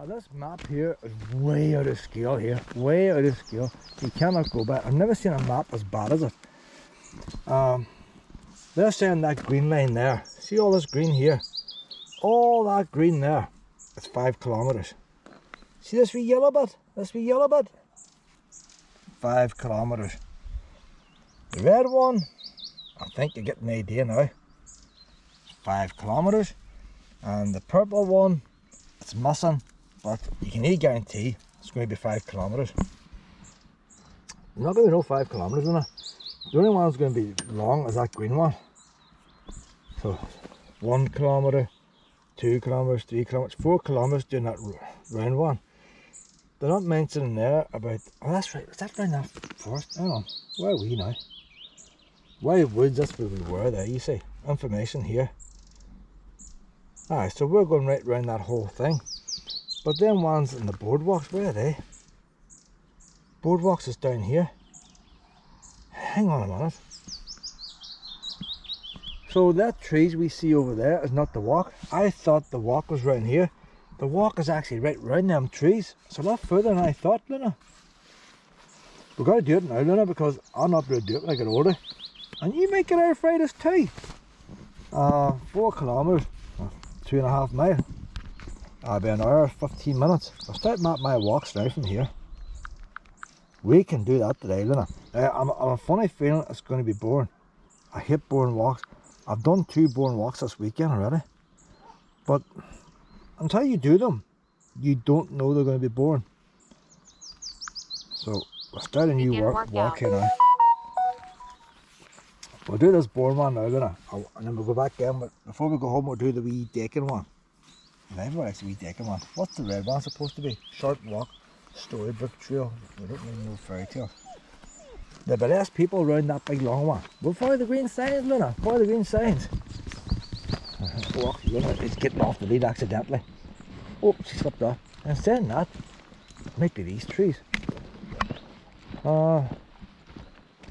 This map here is way out of scale here, way out of scale. You cannot go back. I've never seen a map as bad as it. They're saying that green line there, see all this green here? All that green there, it's 5 kilometres. See this wee yellow bit? This wee yellow bit? 5 kilometres. The red one, I think you get an idea now. It's 5 kilometres. And the purple one, it's missing, but you can nearly guarantee it's going to be 5 kilometres. There's not going to be no 5 kilometres in it. The only one that's going to be long is that green one. So 1 kilometre, 2 kilometres, 3 kilometres, 4 kilometres doing that round one. They're not mentioning there about, oh that's right, is that round that forest? Hang on, where are we now? Wild Woods, that's where we were there, you see. Information here. Alright, so we're going right round that whole thing. But then ones in the boardwalks, where are they? Boardwalks is down here. Hang on a minute. So that trees we see over there is not the walk. I thought the walk was round here. The walk is actually right round them trees. It's a lot further than I thought, Luna. We've got to do it now, Luna, because I'm not going to do it when I get older. And you might get arthritis too. 4 kilometres, 2.5 miles. That'll be an hour, 15 minutes. I'll start mapping my walks now from here. We can do that today, Luna. I'm a funny feeling it's going to be boring. I hate boring walks. I've done 2 boring walks this weekend already. But until you do them, you don't know they're going to be boring. So we'll start a new walk here now. We'll do this boring one now, Luna. And then we'll go back in. But before we go home, we'll do the wee decking one. And everyone likes the wee decking one. What's the red one supposed to be? Short walk, storybook trail. We don't need no fairy tale. There'll be less people around that big long one. We'll follow the green signs, Luna. Follow the green signs. Oh, Luna is getting off the lead accidentally. Oh, she slipped off. And saying that, it might be these trees.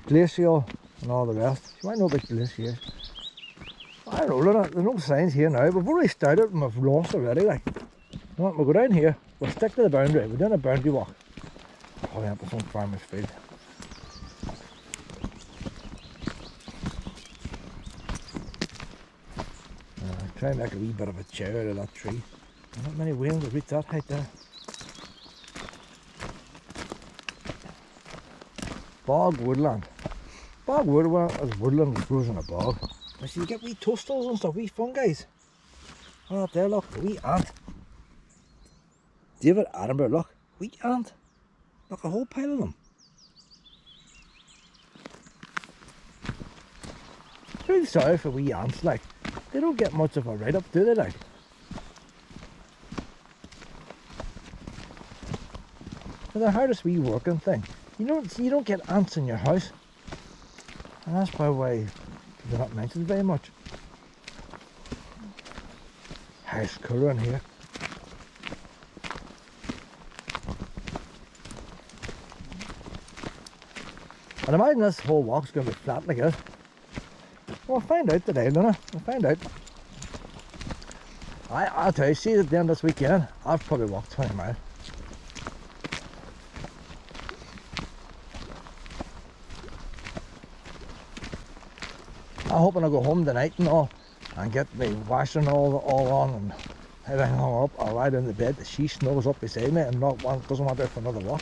Glacial and all the rest. You might know about glaciers. I don't know, Luna. There's no signs here now. We've already started and we've lost already. Like, you know what, we'll go down here. We'll stick to the boundary. We're doing a boundary walk. Probably up to some farmer's field. Try and make a wee bit of a chair out of that tree. Not many whales will reach that height there. Bog woodland. Bog woodland is woodland that grows in a bog. And so you get wee toadstools and stuff, wee fungi. Oh, there, look, a wee ant. David Attenborough, look, wee ant. Look, a whole pile of them. Really sorry for wee ants, like. They don't get much of a write-up, do they, like? They're the hardest wee working thing. You don't get ants in your house. And that's probably why they're not mentioned very much. It's cooler in here. I'd imagine this whole walk's going to be flat like this. We'll find out today, Luna. We'll find out. I'll tell you, see at the end of this weekend, I've probably walked 20 miles. I'm hoping I'll go home tonight and all, and get my washing all on and everything hung up. I'll lie down in the bed, she snugles up beside me and doesn't want out for another walk.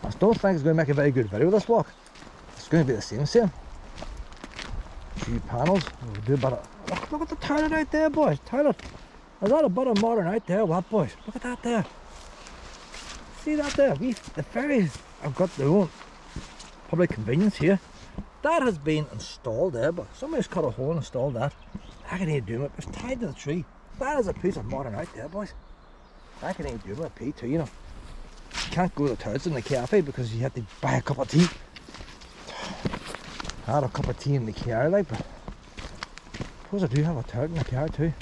I don't think it's going to make a very good video this walk. It's going to be the same. Few panels. We'll do a bit of, look at the toilet out there, boys. Toilet. Is that a bit of modern out there? What, boys? Look at that there. See that there? The ferries have got their own public convenience here. That has been installed there, but somebody's cut a hole and installed that. I can even do it. It's tied to the tree. That is a piece of modern out there, boys. I can even do my pee too, you know. You can't go to the toilets in the cafe because you have to buy a cup of tea. I had a cup of tea in the car, like, but I suppose I do have a toilet in the car too.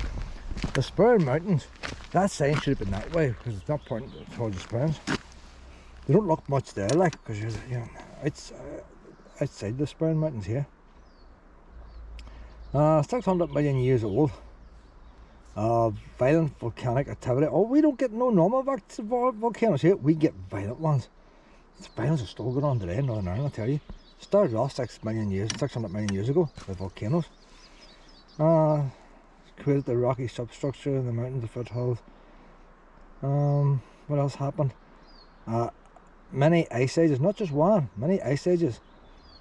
The Spurn Mountains, that sign should have been that way because it's not pointing towards the Spurns. They don't look much there, like, because you know, it's outside the Sperrin Mountains here. 600 million years old. Violent volcanic activity. Oh, we don't get no normal volcanoes here. We get violent ones. The violence is still going on today in Northern Ireland, I tell you. Started off 600 million years ago with volcanoes. Created the rocky substructure in the mountains, the foothills. What else happened? Many ice ages, not just one, many ice ages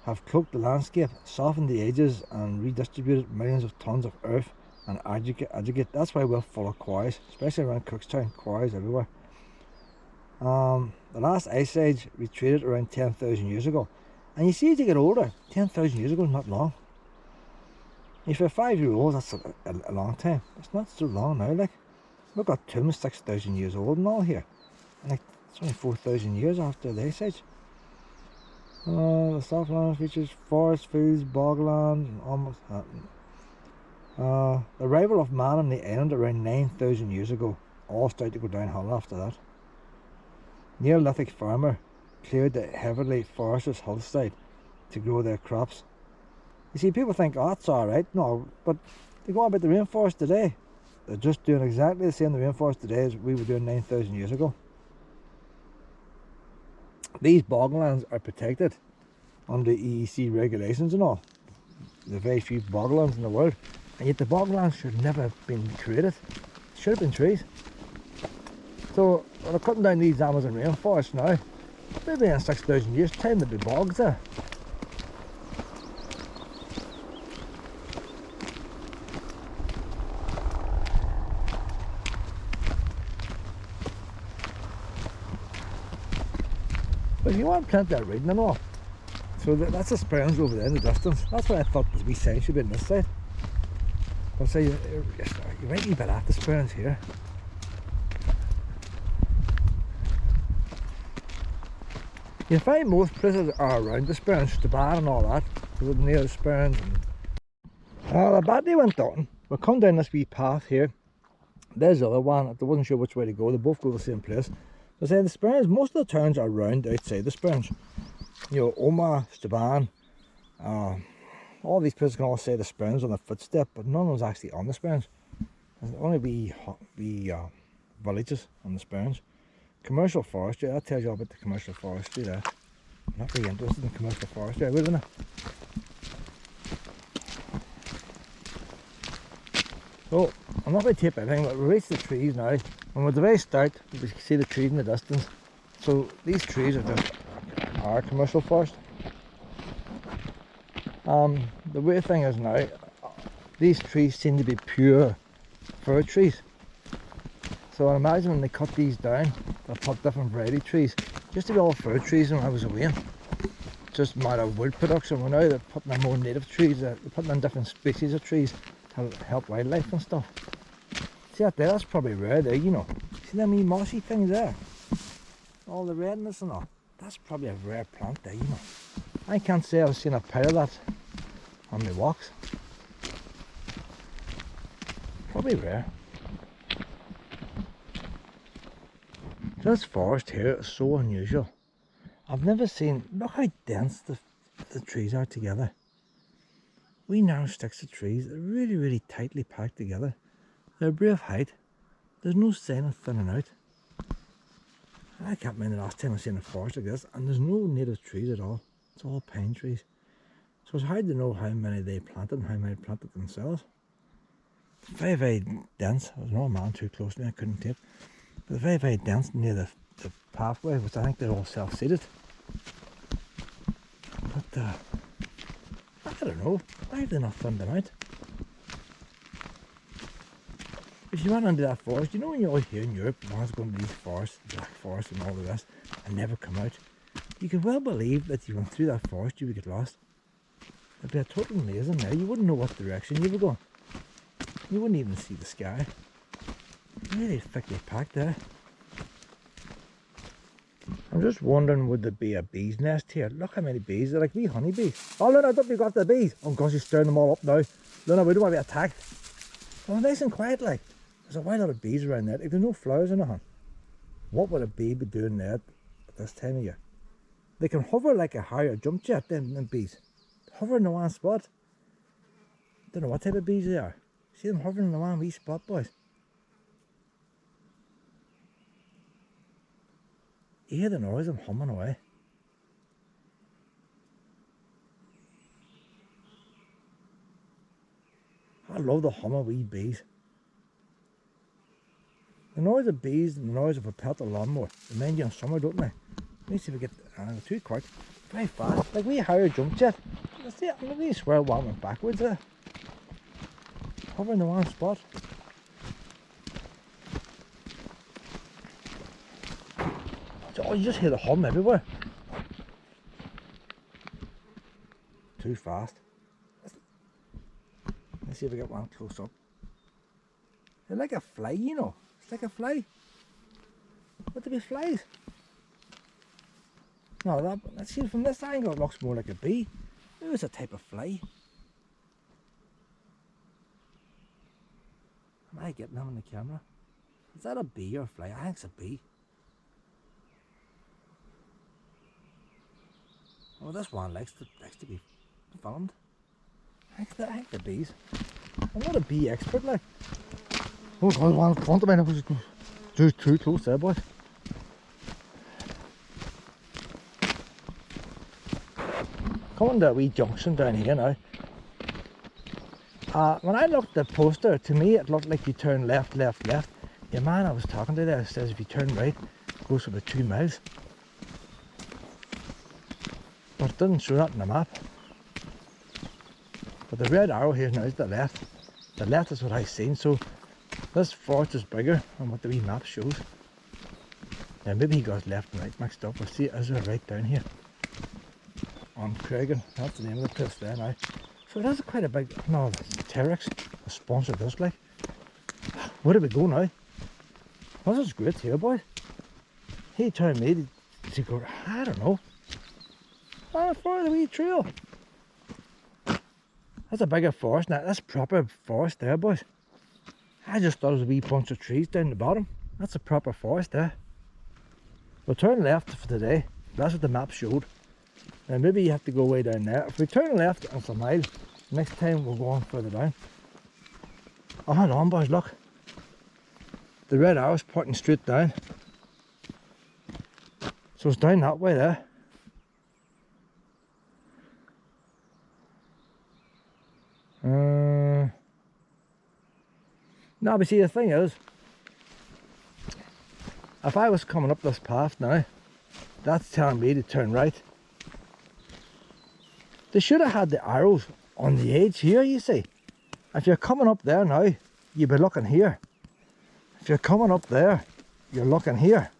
have cloaked the landscape, softened the edges and redistributed millions of tons of earth and aggregate. That's why we're full of quarries, especially around Cookstown, quarries everywhere. The last ice age retreated around 10,000 years ago. And you see, as you get older, 10,000 years ago is not long. If you're a 5-year-old, that's a long time. It's not so long now. Like, we've got tombs 6,000 years old and all here. And like, it's only 4,000 years after the ice age. The softland features forest, fields, bogland, and almost the arrival of man on the island around 9,000 years ago. All started to go downhill after that. Neolithic farmer cleared the heavily forested hillside to grow their crops. You see, people think, oh, that's alright. No, but they go on about the rainforest today. They're just doing exactly the same in the rainforest today as we were doing 9,000 years ago. These boglands are protected under EEC regulations and all. There are very few boglands in the world, and yet the boglands should never have been created. It should have been trees. So when they're cutting down these Amazon rainforests now, maybe in 6,000 years time there'll be bogs there. But if you want plenty of reading and all, so that's the Sperrins over there in the distance. That's what I thought the wee sign should be on this side. But say you might be a bit at the Sperrins here. You find most places are around the Sperrins, Staban and all that, near the Sperrins. The battery went down. We'll come down this wee path here. There's the other one. I wasn't sure which way to go. They both go to the same place. But say the Sperrins, most of the towns are round outside the Sperrins. You know, Omagh, Staban, all these places can all say the Sperrins on the footstep, but none of them's actually on the Sperrins. There's only wee villages on the Sperrins. Commercial forestry, that tells you all about the commercial forestry there. I'm not really interested in commercial forestry, I wouldn't. So, I'm not going to tape everything, but we reach the trees now. And at the very start, you can see the trees in the distance. So, these trees are just our commercial forest. The weird thing is now, these trees seem to be pure fir trees. So I imagine when they cut these down, they'll put different variety trees. Used to be all fir trees when I was away. Just a matter of wood production. Well, now they're putting in more native trees. They're putting in different species of trees to help wildlife and stuff. See that there? That's probably rare there, you know. See them wee mossy things there? All the redness and all. That's probably a rare plant there, you know. I can't say I've seen a pile of that on my walks. Probably rare. This forest here is so unusual. I've never seen, look how dense the trees are together. We narrow sticks of trees, they're really, really tightly packed together. They're a brave height. There's no sign of thinning out. I can't remember the last time I've seen a forest like this, and there's no native trees at all. It's all pine trees. So it's hard to know how many they planted and how many planted themselves. It's very, very dense. There was no man too close to me, I couldn't tape. But they're very, very dense near the pathway, which I think they're all self-seeded. But I don't know, why have they not thinned them out? If you went into that forest, you know when you're out here in Europe, one's going to these forests, black forests and all the rest, and never come out. You could well believe that you went through that forest, you would get lost. It'd be a total maze in there. You wouldn't know what direction you were going. You wouldn't even see the sky. Really thickly packed there. I'm just wondering, would there be a bee's nest here? Look how many bees. They're like wee honeybees. Oh, Luna, I thought we got the bees. Oh gosh, you're stirring them all up now. Luna, we don't want to be attacked. Oh, nice and quiet like. There's a wild lot of bees around there. Like, there's no flowers or nothing. What would a bee be doing there at this time of year? They can hover like a higher jump jet than bees. Hover in the one spot. Don't know what type of bees they are. See them hovering in the one wee spot, boys. You hear the noise of them humming away. I love the hum of wee bees. The noise of bees and the noise of a pelt lawnmower remind you of summer, don't they? Let me see if we get too quick. Very fast. Like wee higher jump jet. See it? I'm wee swirl one went backwards there. Hover in the one spot. Oh, you just hear the hum everywhere. Too fast. Let's see if we get one close up. They're like a fly, you know. It's like a fly. What do be flies? No, let's see, from this angle it looks more like a bee. Maybe it's a type of fly. Am I getting them on the camera? Is that a bee or a fly? I think it's a bee. Oh, this one likes to be filmed. I think the bees. I'm not a bee expert, like. Oh God, one in front of me. That was too close there, boys. Coming to a wee junction down here now. When I looked at the poster, to me it looked like you turn left, left, left. The man I was talking to there says if you turn right, it goes for about 2 miles. But it doesn't show that in the map. But the red arrow here now is the left. The left is what I've seen, so this forest is bigger than what the wee map shows. Yeah, maybe he got left and right mixed up. We'll see it as we're right down here. On Creagan, that's the name of the place there now. So that's quite a big, no, Terex has sponsored this, like. Where do we go now? This is great here, boy. He told me to go, I don't know. For the wee trail. That's a bigger forest now. That's proper forest there, boys. I just thought it was a wee bunch of trees down the bottom. That's a proper forest there. We'll turn left for today. That's what the map showed. And maybe you have to go way down there. If we turn left, it's a mile. Next time we'll go on further down. Oh, hold on, boys, look. The red arrow's pointing straight down. So it's down that way there. No, but see, the thing is, if I was coming up this path now, that's telling me to turn right. They should have had the arrows on the edge here, you see. If you're coming up there now, you'd be looking here. If you're coming up there, you're looking here.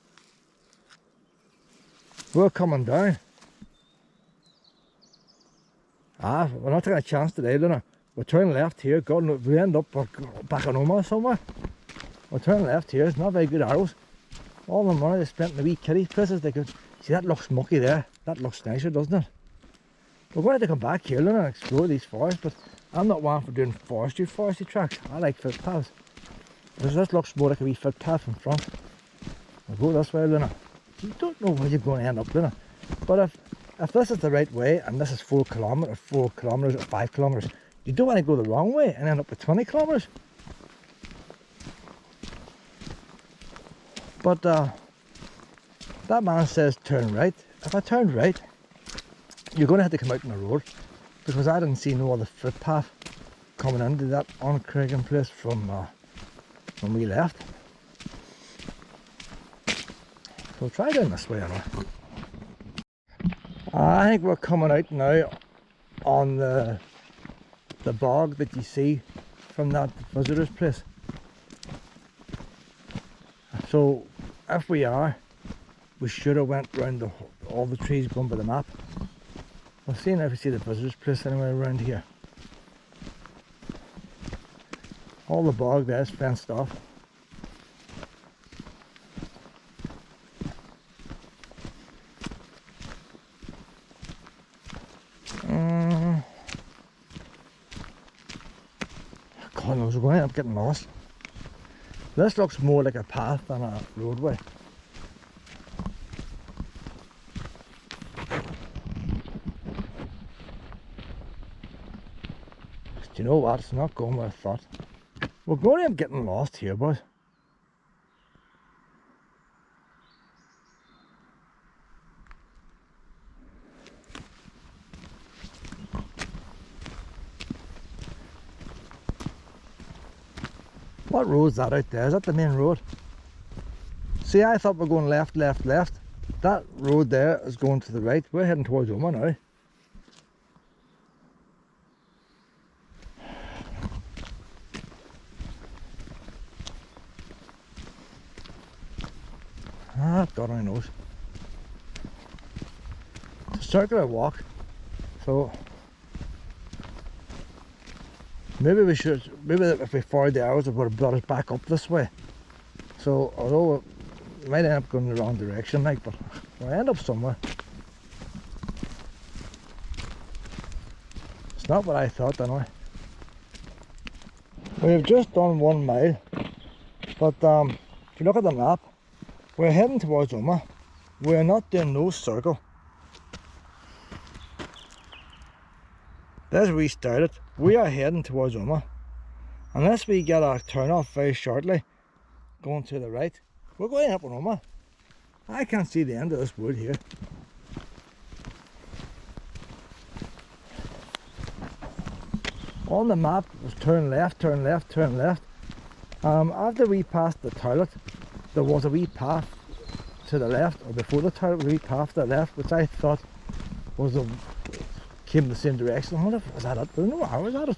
We're coming down. We're not taking a chance today, Luna. We're turning left here. God, we end up back on Oma somewhere. We're turning left here. It's not very good arrows. All the money they spent in the wee kiddie places, they could see that looks mucky there. That looks nicer, doesn't it? We're going to have to come back here, Luna, and explore these forests, but I'm not one for doing forestry tracks. I like footpaths. This looks more like a wee footpath in front. We'll go this way, Luna. You don't know where you're going to end up, Luna. But if this is the right way, and this is 4 kilometres or 5 kilometres, you don't want to go the wrong way and end up with 20 kilometres. But that man says turn right. If I turn right, you're going to have to come out on the road, because I didn't see no other footpath coming into that on Creagan place from when we left. So we'll try down this way anyway. I think we're coming out now on the bog that you see from that visitor's place. So if we are, we should have went round all the trees going by the map. We'll see now if we see the visitor's place anywhere around here. All the bog there is fenced off. God knows, we're going to end up getting lost. This looks more like a path than a roadway. you know what? It's not going where I thought. We're going to end up getting lost here, boys. What road's that out there? Is that the main road? See, I thought we were going left, left, left. That road there is going to the right. We're heading towards Oma now. Ah, God only knows. It's a circular walk, so maybe we should, maybe if we followed the arrows it would have brought us back up this way. So although we might end up going the wrong direction, like, but we'll end up somewhere. It's not what I thought anyway. We've just done 1 mile, but if you look at the map, we're heading towards Oma. We're not doing no circle. As we started, we are heading towards Oma. Unless we get a turn off very shortly, going to the right, we're going up on Oma. I can't see the end of this wood here. On the map it was turn left, turn left, turn left. After we passed the toilet, there was a wee path to the left, or before the toilet was a wee path to the left, which I thought was came the same direction. I wonder if was that it? I don't know how was that it.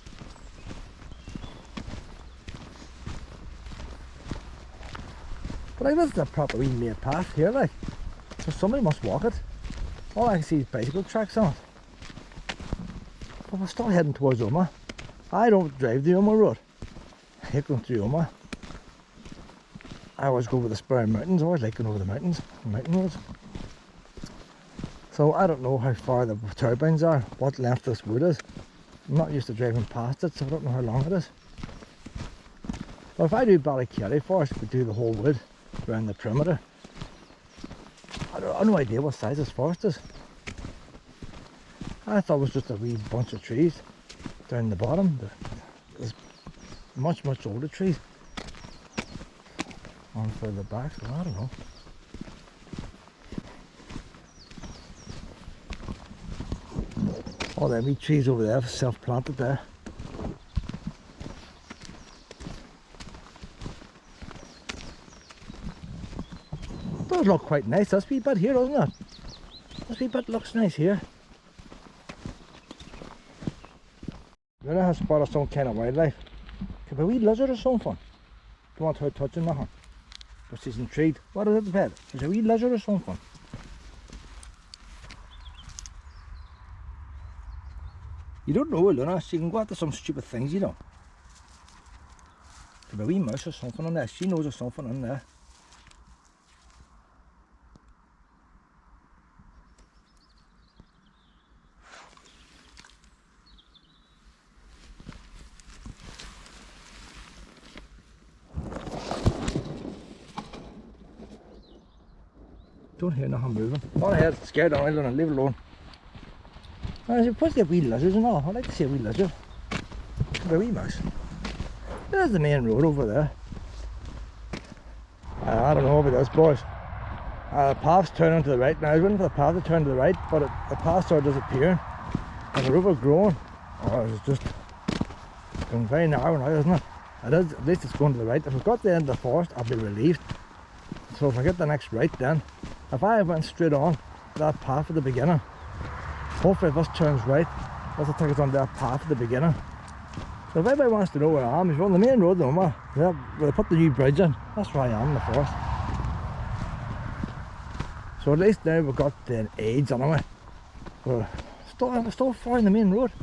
But like, this is a proper wee made path here, like, so somebody must walk it. All I can see is bicycle tracks on it. But we're still heading towards Oma. I don't drive the Oma road. I hate going through Oma. I always go over the spur mountains. I always like going over the mountains, mountain roads. So I don't know how far the turbines are, what length this wood is. I'm not used to driving past it, so I don't know how long it is. But if I do Ballykelly Forest, we do the whole wood around the perimeter. I have no idea what size this forest is. I thought it was just a wee bunch of trees down the bottom. There's much older trees on further back, so I don't know. All them wee trees over there, self-planted there. Does look quite nice, this wee bit here, doesn't it? This wee bit looks nice here. Then I have spotted some kind of wildlife. Could be a wee lizard or something. Don't want her touching nothing. But she's intrigued. What is it, the bed? Is it a wee lizard or something? You don't know, Luna. She can go after some stupid things, you know. Could be a wee mouse or something in there. She knows there's something in there. Don't hear nothing moving. Not ahead, scared on Luna, leave it alone. I suppose they're wee lizards and all. I like to see a wee lizard. Could be a wee mouse. There's the main road over there. I don't know about this, boys. The path's turning to the right now. I was waiting for the path to turn to the right, but the path started disappearing. And the river growing. Oh, it's just going very narrow now, isn't it? It is, at least it's going to the right. If we've got to the end of the forest, I'll be relieved. So if I get the next right then, if I went straight on that path at the beginning, hopefully if this turns right, this will take us on that path at the beginning. So if anybody wants to know where I am, if you're on the main road in Oma, where they put the new bridge in, that's where I am in the forest. So at least now we've got the aids anyway. We're still far in the main road.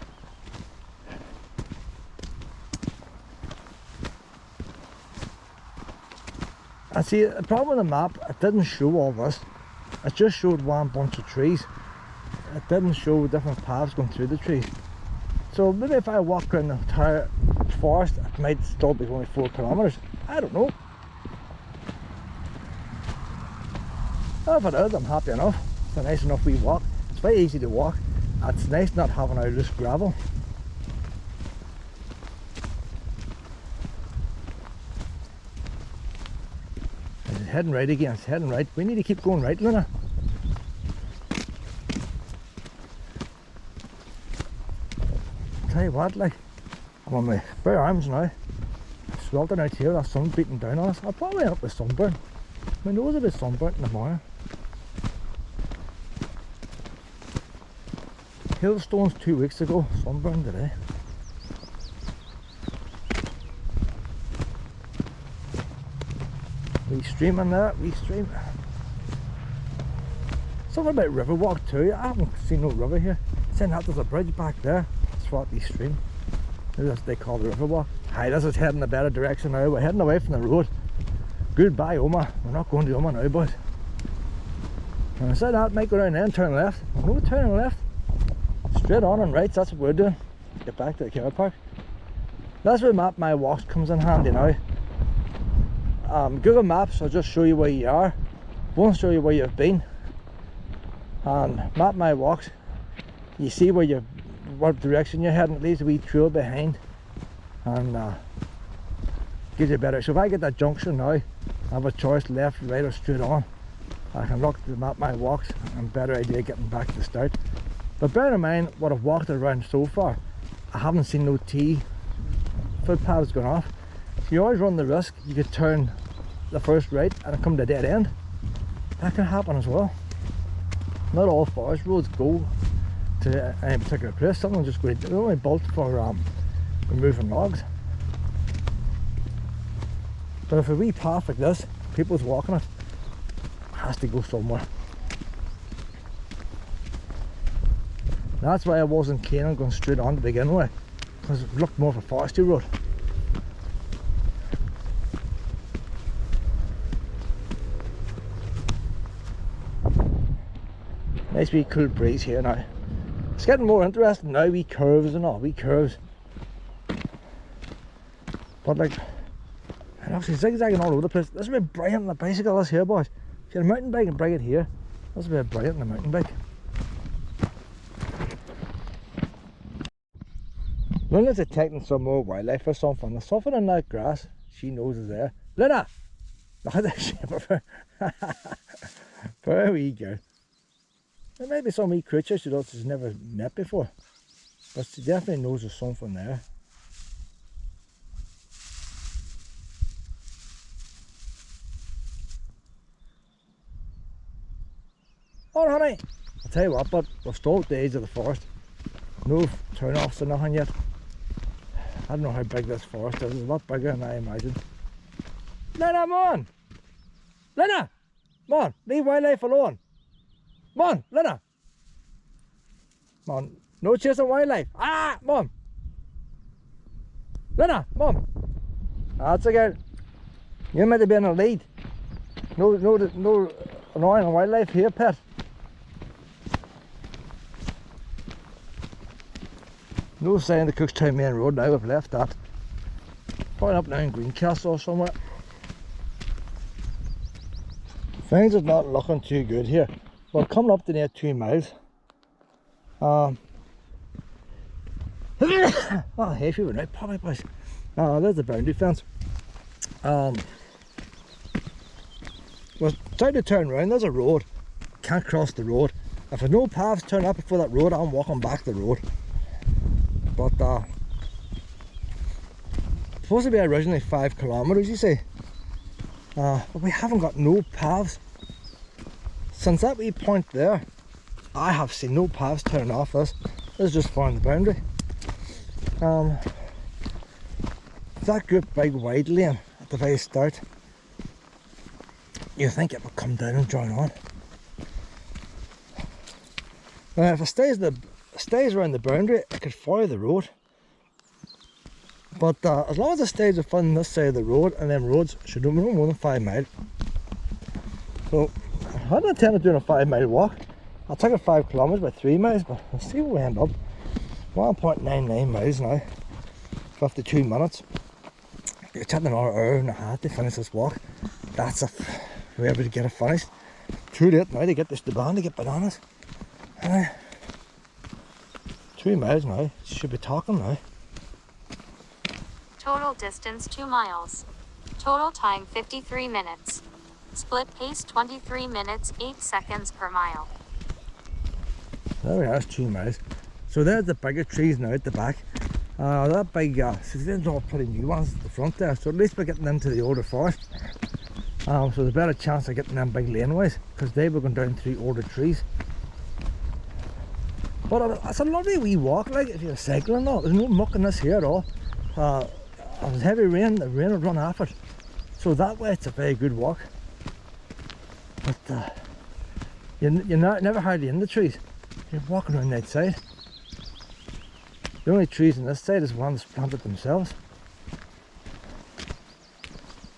And see, the problem with the map, it didn't show all this. It just showed one bunch of trees. It didn't show different paths going through the trees. So maybe if I walk around the entire forest, it might still be only 4 kilometres. I don't know. If it is, I'm happy enough. It's a nice enough wee walk. It's very easy to walk. It's nice not having all this gravel. heading right again. It's heading right. We need to keep going right, Luna. Tell you what, like, I'm on my bare arms now. Sweltering out here, that sun's beating down on us. I'll probably end up with sunburn. My nose a bit sunburnt in the morning. Hailstones 2 weeks ago, sunburn today. Wee stream in there, wee stream. Something about river walk too. I haven't seen no river here. Saying that there's a bridge back there. That's what we stream. Maybe that's what they call the river walk. Hi, this is heading a better direction now. We're heading away from the road. Goodbye, Oma. We're not going to Oma now, boys. And I said that, might go down there and turn left. No turning left. Straight on and right, that's what we're doing. Get back to the car park. That's where Map My Walks comes in handy now. Google Maps will just show you where you are. Won't show you where you've been. And Map My Walks, you see where you, what direction you're heading. It leaves a wee trail behind. And gives you better. So if I get that junction now, I have a choice left, right or straight on. I can look to Map My Walks and better idea getting back to the start. But bear in mind what I've walked around so far, I haven't seen no T footpaths going off. So you always run the risk you could turn the first right and it come to a dead end. That can happen as well. Not all forest roads go to any particular place. Some of them just go, they're only built for removing logs. But if a wee path like this, people's walking it, has to go somewhere. That's why I wasn't keen on going straight on to begin with, because it looked more of a forestry road. Nice wee cool breeze here now. It's getting more interesting now, wee curves and all, wee curves. But like, I'm actually zigzagging all over the place. This would be brilliant on the bicycle, this here, boys. If you're a mountain bike and bring it here, this would be brilliant on the mountain bike. Luna's detecting some more wildlife or something. There's something in that grass she knows is there. Luna! Look at the shape of her. Very wee girl. There may be some wee creatures she's never met before, but she definitely knows there's something there. Oh honey, I'll tell you what, but we've still at the edge of the forest. No turn-offs or nothing yet. I don't know how big this forest is. It's a lot bigger than I imagined. Lena, come on! Lena! Come on, leave wildlife alone. Come on, Lena! Come on, no chasing wildlife. Ah, come on! Lena, come on! That's a girl. You're meant to be in the lead. No annoying wildlife here, pet. No sign of the Cookstown main road now, we've left that. Probably up now in Greencastle or somewhere. Things are not looking too good here. We're coming up to near 2 miles. Oh, hay fever now, probably boys. There's the boundary fence. We're trying to turn around, there's a road. Can't cross the road. If there's no paths turn up before that road, I'm walking back the road. But supposed to be originally 5 kilometers, you see. But we haven't got no paths. Since that wee point there, I have seen no paths turn off this. This is just following the boundary. That good big wide lane at the very start, you think it would come down and join on. If it stays around the boundary, it could follow the road. But as long as it stays within this side of the road, and them roads should be no more than 5 miles. So I hadn't intended doing a 5-mile walk. I'll take it 5 kilometers by 3 miles, but we'll see where we end up. 1.99 miles now, 52 minutes. You're chatting another hour and a half to finish this walk. That's if we're able to get it finished. Too late now to get this to band to get bananas. 2 miles now, should be talking now. Total distance 2 miles. Total time 53 minutes. Split pace 23 minutes 8 seconds per mile. There we are, that's 2 miles. So there's the bigger trees now at the back. That big, so there's all pretty new ones at the front there, so at least we're getting into the older forest. So there's a better chance of getting them big laneways, because they were going down through older trees. But it's a lovely wee walk, like if you're cycling and all. There's no muck in this here at all. It was heavy rain, the rain would run off it. So that way it's a very good walk. But you're never hardly in the trees. You're walking around the outside. The only trees on this side is ones planted themselves.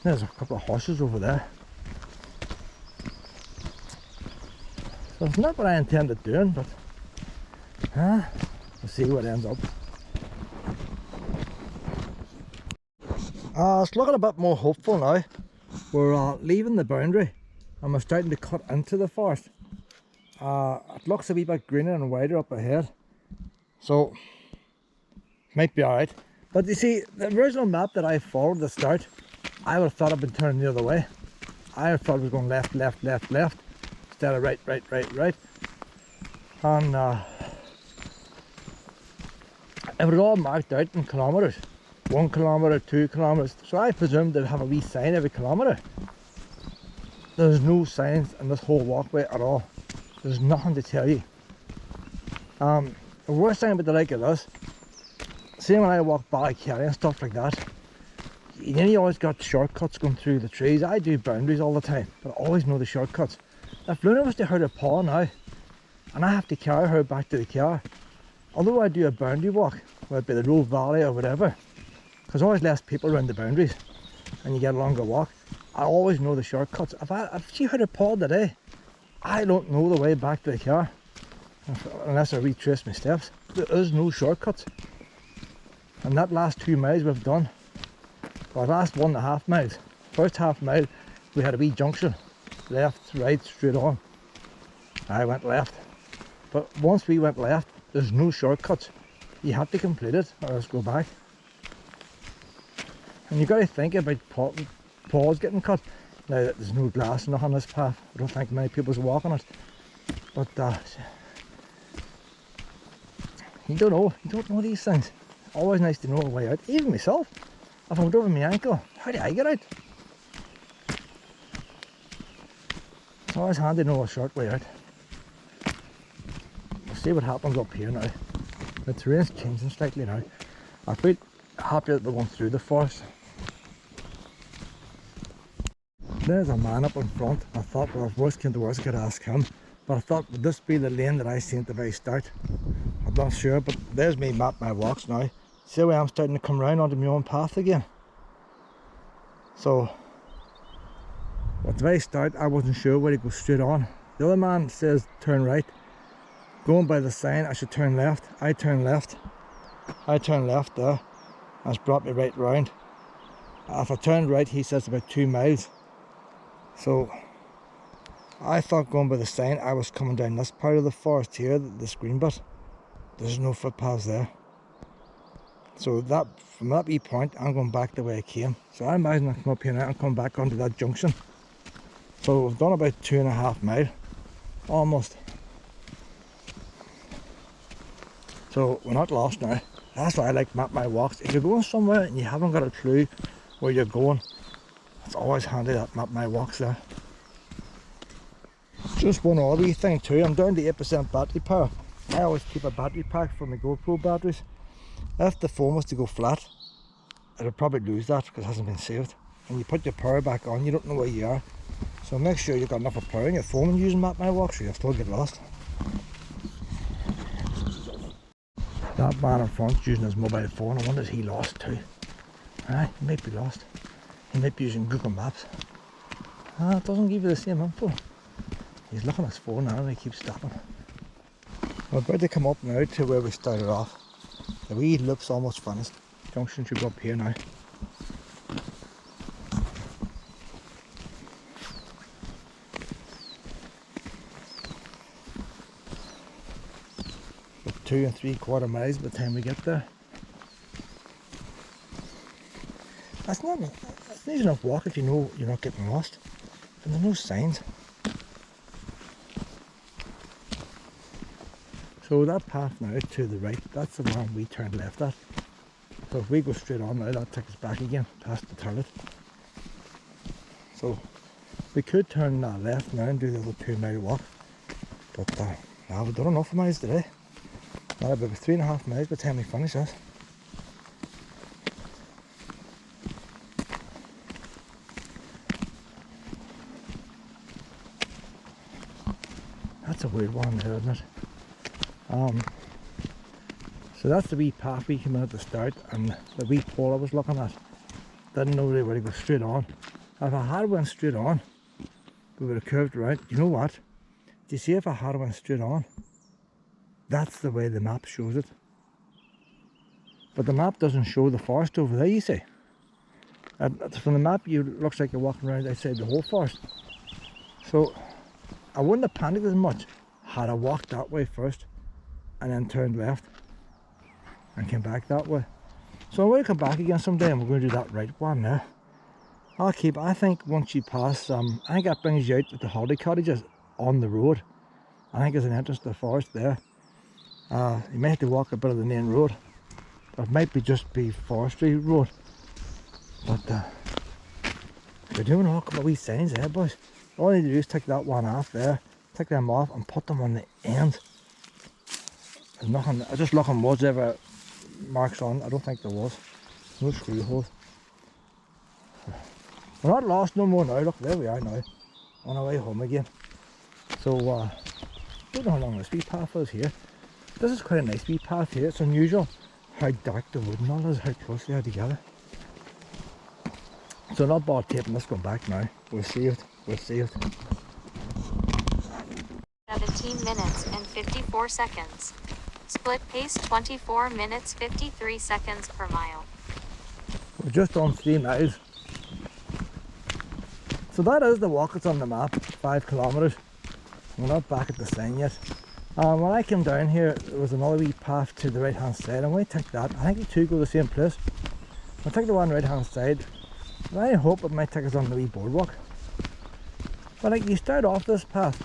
There's a couple of horses over there. So it's not what I intended doing, but we'll see what ends up. It's looking a bit more hopeful now. We're leaving the boundary and we're starting to cut into the forest. It looks a wee bit greener and wider up ahead, so might be alright. But you see, the original map that I followed at the start, I would have thought I'd been turning the other way. I thought it was going left, left, left, left, instead of right, right, right, right. And it was all marked out in kilometres. 1 kilometre, 2 kilometres. So I presumed they'd have a wee sign every kilometre. There's no signs in this whole walkway at all. There's nothing to tell you. The worst thing about the like of this, see when I walk Ballykelly and stuff like that, you know, you always got shortcuts going through the trees. I do boundaries all the time, but I always know the shortcuts. If Luna was to hurt her paw now, and I have to carry her back to the car, although I do a boundary walk, whether it be the Road Valley or whatever, because always less people around the boundaries, and you get a longer walk, I always know the shortcuts. If she hurt her paw today, I don't know the way back to the car, unless I retrace my steps. There is no shortcuts. And that last 2 miles we've done, or last 1.5 miles, first half mile we had a wee junction, left, right, straight on. I went left, but once we went left, there's no shortcuts. You have to complete it or else go back. And you got to think about paws getting cut. Now there's no glass enough on this path, I don't think many people's walking it, but you don't know these things. Always nice to know a way out. Even myself, if I'm over my ankle, how do I get out? It's always handy to know a short way out. We'll see what happens up here now. The terrain's changing slightly now. I feel happy that we're going through the forest. There's a man up in front. I thought, well, if worst came to worst, I could ask him. But I thought, would this be the lane that I seen at the very start? I'm not sure, but there's me map my walks now. See where I'm starting to come round onto my own path again. So at the very start I wasn't sure where to go straight on. The other man says turn right. Going by the sign I should turn left. I turn left. I turn left there. That's brought me right round. If I turned right, he says about 2 miles. So I thought going by the sign I was coming down this part of the forest here, this green bit. There's no footpaths there. So that, from that wee point, I'm going back the way I came. So I imagine I come up here now and come back onto that junction. So we've done about 2.5 miles, almost. So we're not lost now. That's why I like map my walks. If you're going somewhere and you haven't got a clue where you're going, it's always handy that map my walks there. Just one other wee thing too, I'm down to 8% battery power. I always keep a battery pack for my GoPro batteries. If the phone was to go flat, it'll probably lose that because it hasn't been saved. When you put your power back on, you don't know where you are. So make sure you've got enough of power in your phone using Map My Walk, so you'll still get lost. That man in front using his mobile phone, I wonder is he lost too? He might be lost. He might be using Google Maps. It doesn't give you the same info. He's looking at his phone now and he keeps stopping. We're about to come up now to where we started off. The wee loop's almost finished. Junction should go up here now. About 2 3/4 miles by the time we get there. That's not an easy enough walk if you know you're not getting lost. And there's no signs. So that path now to the right, that's the one we turned left at. So if we go straight on now, that takes us back again, past the turret. So we could turn left now and do the little 2 mile walk. But now we've done enough miles today. Now about 3.5 miles by the time we finish this. That's a weird one there, isn't it? So that's the wee path we came out at the start, and the wee pole I was looking at. Didn't know they were to go straight on. If I had went straight on, we would have curved around. You know what? Do you see if I had went straight on? That's the way the map shows it. But the map doesn't show the forest over there, you see. From the map, it looks like you're walking around outside the whole forest. So I wouldn't have panicked as much had I walked that way first and then turned left and came back that way. So I'm going to come back again someday and we're going to do that right one now. I think once you pass, I think that brings you out to the holiday cottages on the road. I think there's an entrance to the forest there. You may have to walk a bit of the main road. But it might just be forestry road. But we're doing all couple of wee signs there, boys. All I need to do is take that one off there, take them off and put them on the end. There's nothing, I just looking was ever marks on. I don't think there was. No screw holes. We're not lost no more now. Look, there we are now. On our way home again. So, I don't know how long this wee path is here. This is quite a nice wee path here. It's unusual how dark the wood and all is, how close they are together. So not bad taping this going back now. We'll see it. We'll see it. 17 minutes and 54 seconds. Split pace 24 minutes 53 seconds per mile. We're just on 3 miles. So that is the walk that's on the map, 5 kilometres. We're not back at the sign yet. When I came down here, there was another wee path to the right hand side. I'm going to take that. I think the two go the same place. I'll take the one right hand side. And I hope it might take us on the wee boardwalk. But like, you start off this path,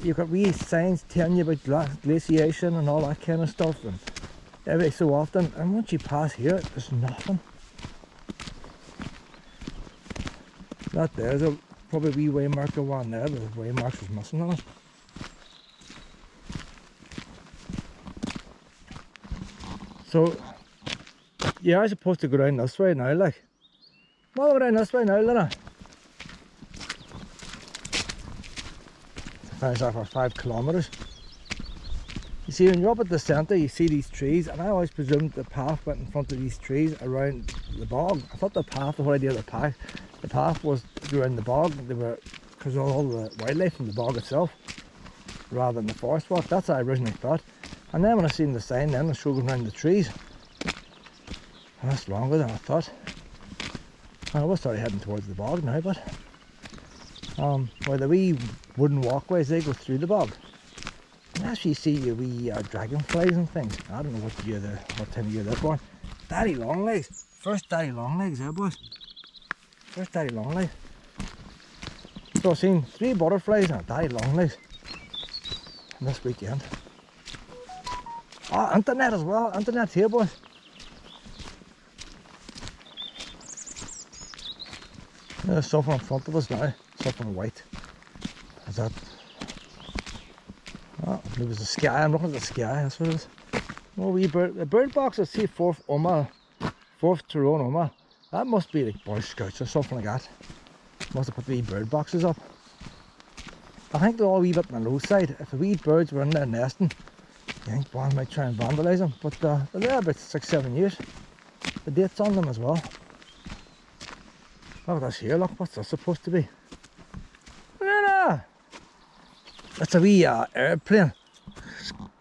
you've got wee signs telling you about glaciation and all that kind of stuff, and every so often, and once you pass here, there's nothing. That there's a probably wee way marker one there, the way marks is missing on it. So yeah, I'm supposed to go down this way now, like. Well, go down this way now, Lena. Finish off our 5 kilometres. You see, when you're up at the centre, you see these trees, and I always presumed the path went in front of these trees around the bog. I thought the path, the whole idea of the path was around the bog. They were, because of all the wildlife in the bog itself, rather than the forest walk. That's what I originally thought. And then when I seen the sign, then the show going around the trees. And that's longer than I thought. I was started heading towards the bog now, but where the wee wooden walkways, they go through the bog. And as you see your wee dragonflies and things. I don't know what time of year they're born. Daddy long legs. First daddy long legs there, boys. First daddy long legs. So I've seen 3 butterflies and a daddy long legs this weekend. Oh, internet as well. Internet's here, boys. There's something in front of us now, something white. Is that? Oh, it was the sky. I'm looking at the sky. That's what it is. Oh, wee bird. The bird box I see 4th Oma, 4th Tyrone Oma. That must be like Boy Scouts or something like that. Must have put the wee bird boxes up. I think they're all a wee bit on the low side. If the wee birds were in there nesting, I think one might try and vandalise them. But they're there about 6-7 years. The date's on them as well. Oh, that's here, look, what's that supposed to be? Look at that! That's a wee airplane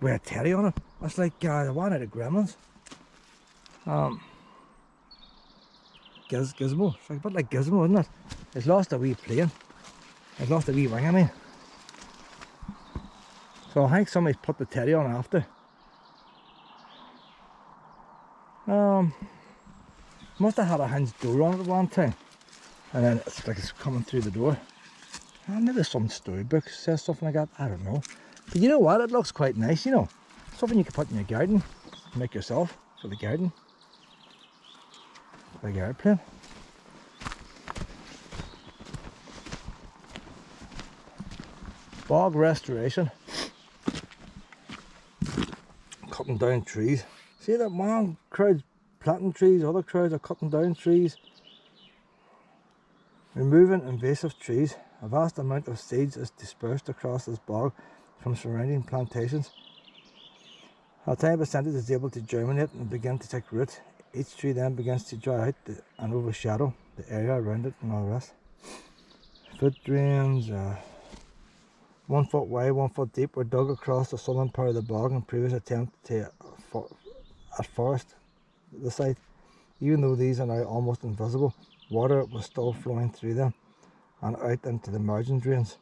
with a teddy on it. That's like the one out of Gremlins. Gizmo. It's like a bit like Gizmo, isn't it? It's lost a wee plane. It's lost a wee wing, I mean. So I think somebody's put the teddy on after. Must have had a hinge door on it at one time. And then it's like it's coming through the door. Maybe some storybook says something like that, I don't know. But you know what, it looks quite nice, you know. Something you can put in your garden, make yourself for the garden. Like an airplane. Bog restoration. Cutting down trees. See that one crowd's planting trees, other crowds are cutting down trees. Removing invasive trees. A vast amount of seeds is dispersed across this bog from surrounding plantations. A tiny percentage is able to germinate and begin to take root. Each tree then begins to dry out and overshadow the area around it and all the rest. Foot drains, 1 foot wide, 1 foot deep, were dug across the southern part of the bog in previous attempt to forest the site. Even though these are now almost invisible, water was still flowing through them and out into the margin drains.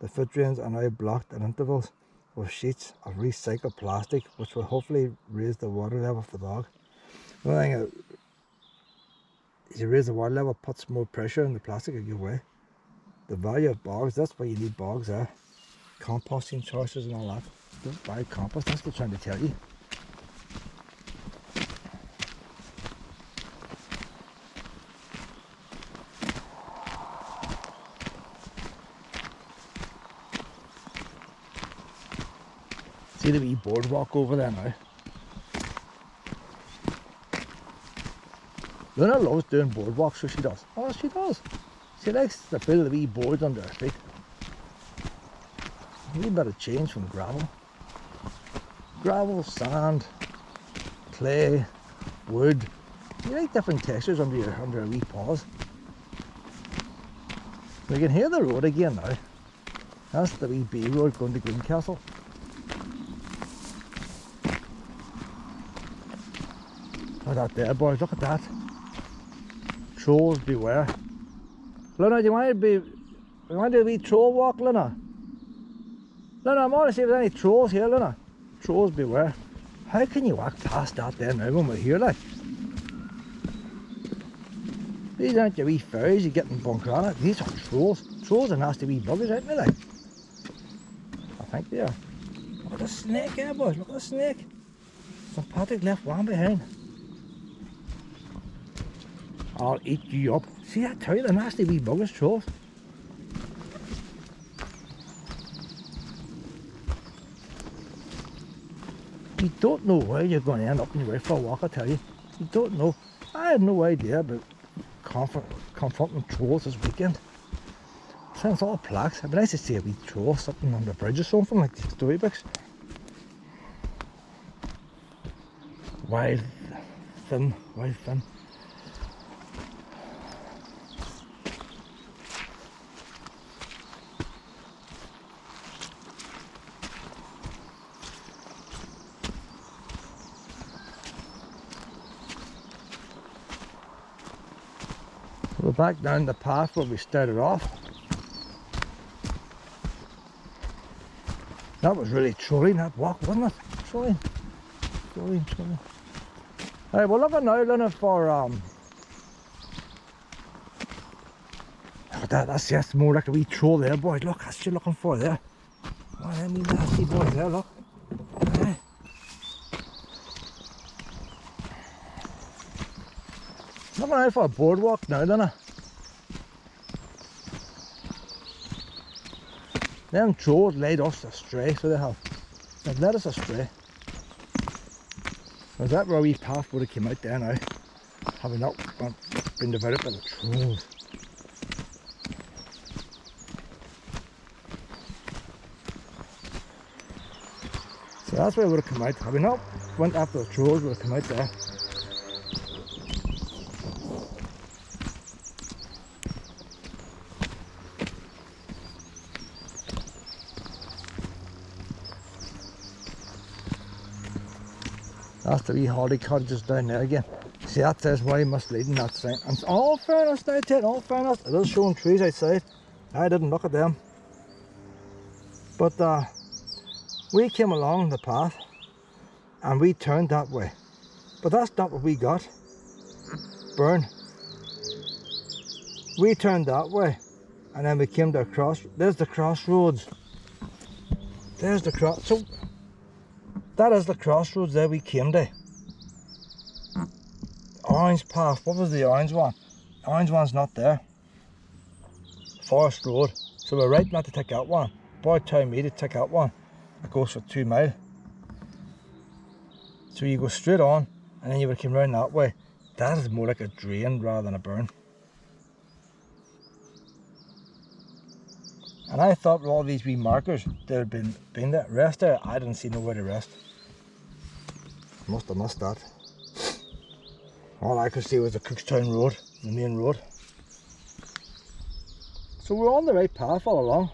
The foot drains are now blocked at intervals with sheets of recycled plastic, which will hopefully raise the water level of the bog. The only thing is, you raise the water level, puts more pressure on the plastic out your way. The value of bogs, that's why you need bogs there. Composting choices and all that. Don't buy compost, that's what I'm trying to tell you. See the wee boardwalk over there now. Luna loves doing boardwalks, so she does. Oh, she does. She likes to feel the wee boards under her feet. A wee bit of change from gravel. Gravel, sand, clay, wood. You like different textures under your wee paws. We can hear the road again now. That's the wee B road going to Greencastle. Look at that there, boys, look at that. Trolls beware. Luna, do you want to do a wee troll walk, Luna? Luna, I'm on to see if there's any trolls here, Luna. Trolls beware. How can you walk past that there now when we're here, like? These aren't your wee fairies you get in Buncrana. These are trolls. Trolls are nasty wee buggers, aren't they, like? I think they are. Look at the snake here, boys. Look at the snake. St. Patrick left one behind. I'll eat you up. See, I tell you, the nasty wee buggers, trolls. You don't know where you're going to end up when you're out for a walk, I tell you. You don't know. I had no idea about confronting trolls this weekend. Sounds all plaques. It'd be nice to see a wee troll sitting on the bridge or something like storybooks. Wild thin. We're back down the path where we started off. That was really trolling, that walk, wasn't it? Trolling. Alright, we're looking now, Luna, for look at that, that's more like a wee troll there, boys. Look, that's what you're looking for there. Oh, them wee nasty boys there, look. Yeah. Looking out for a boardwalk now, Luna. Them trolls led us astray, so they have. They've led us astray. Was that where we path would have came out there now? Having not been developed by the trolls. So that's where we would have come out. Having not went after the trolls, we would have come out there. That's the wee holiday cottages down there again. See, that says why misleading, that sign. And all fairness now, Ted, all fairness, it is showing trees outside. I didn't look at them. But we came along the path and we turned that way. But that's not what we got. Burn. We turned that way And then we came to a there's the crossroads. There's the so that is the crossroads there we came to. Orange path, what was the orange one? The orange one's not there. Forest Road. So we're right not to take that one. Boy told me to take that one. It goes for 2 miles. So you go straight on and then you would come round that way. That is more like a drain rather than a burn. And I thought with all these wee markers there had been there. Rest there, I didn't see nowhere to rest. Must have missed that. All I could see was the Cookstown Road, the main road. So we're on the right path all along.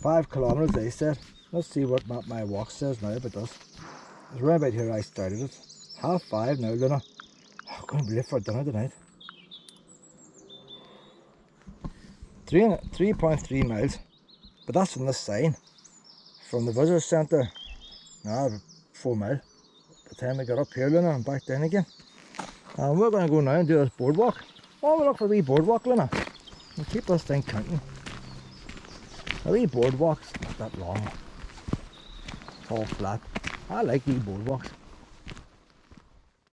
5 kilometres they said. Let's see what my walk says now about this. It's right about here I started it. 5:30 now, Luna. I'm going to be late for dinner tonight. 3.3 miles. But that's from this sign. From the visitor centre. Now 4 miles. By the time we got up here, Luna, and back down again. And we're going to go now and do this boardwalk. Oh, we'll look for a wee boardwalk, Luna. And keep this thing counting. A wee boardwalk's not that long. It's all flat. I like wee boardwalks.